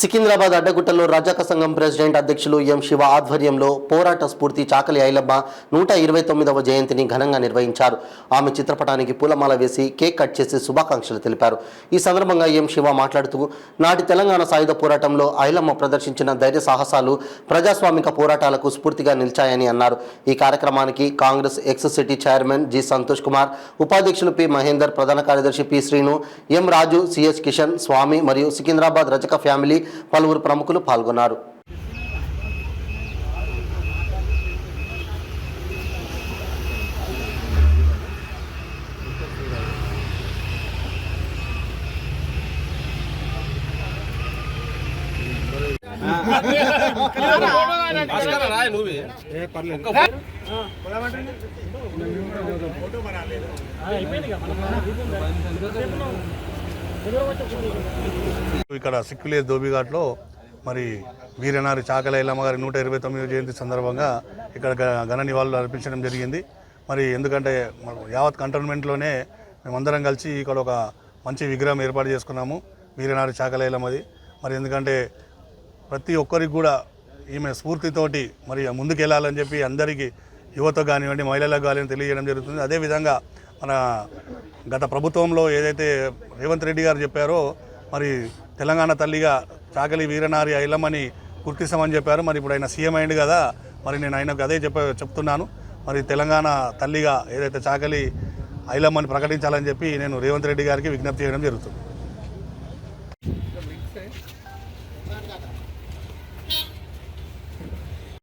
సికింద్రాబాద్ అడ్డగుట్టలో రజక సంఘం ప్రెసిడెంట్ అధ్యక్షులు ఎం శివ ఆధ్వర్యంలో పోరాట స్ఫూర్తి చాకలి ఐలమ్మ 129వ జయంతిని ఘనంగా నిర్వహించారు. ఆమె చిత్రపటానికి పూలమాల వేసి కేక్ కట్ చేసి శుభాకాంక్షలు తెలిపారు. ఈ సందర్భంగా ఎం శివ మాట్లాడుతూ నాటి తెలంగాణ సాయుధ పోరాటంలో ఐలమ్మ ప్రదర్శించిన ధైర్య సాహసాలు ప్రజాస్వామిక పోరాటాలకు స్ఫూర్తిగా నిలిచాయని అన్నారు. ఈ కార్యక్రమానికి Congress X city chairman G Santosh Kumar, ఉపాధ్యక్షులు పి మహేందర్, ప్రధాన కార్యదర్శి పి శ్రీను, ఎం రాజు, సిహెచ్ కిషన్, స్వామి మరియు సికింద్రాబాద్ రజక ఫ్యామిలీ పలువురు ప్రముఖులు పాల్గొన్నారు. ఇక్కడ సిక్కులే ధోబిఘాట్లో మరి వీరనారి చాకలి ఐలమ్మ గారి 129వ జయంతి సందర్భంగా ఇక్కడ ఘన నివాళులు అర్పించడం జరిగింది. మరి ఎందుకంటే యావత్ కంటోన్మెంట్లోనే మేమందరం కలిసి ఇక్కడ ఒక మంచి విగ్రహం ఏర్పాటు చేసుకున్నాము వీరనారి చాకలి ఐలమ్మది. మరి ఎందుకంటే ప్రతి ఒక్కరికి కూడా ఈమె స్ఫూర్తితోటి మరి ముందుకు వెళ్ళాలని చెప్పి అందరికీ యువత కానివ్వండి, మహిళలకు కానివ్వండి తెలియజేయడం జరుగుతుంది. అదేవిధంగా మన గత ప్రభుత్వంలో ఏదైతే రేవంత్ రెడ్డి గారు చెప్పారో మరి తెలంగాణ తల్లిగా చాకలి వీరనారి ఐలమ్మని గుర్తిస్తామని చెప్పారు. మరి ఇప్పుడు ఆయన సీఎం అయింది కదా, మరి నేను ఆయనకు అదే చెప్తున్నాను. మరి తెలంగాణ తల్లిగా ఏదైతే చాకలి ఐలమ్మని ప్రకటించాలని చెప్పి నేను రేవంత్ రెడ్డి గారికి విజ్ఞప్తి చేయడం జరుగుతుంది.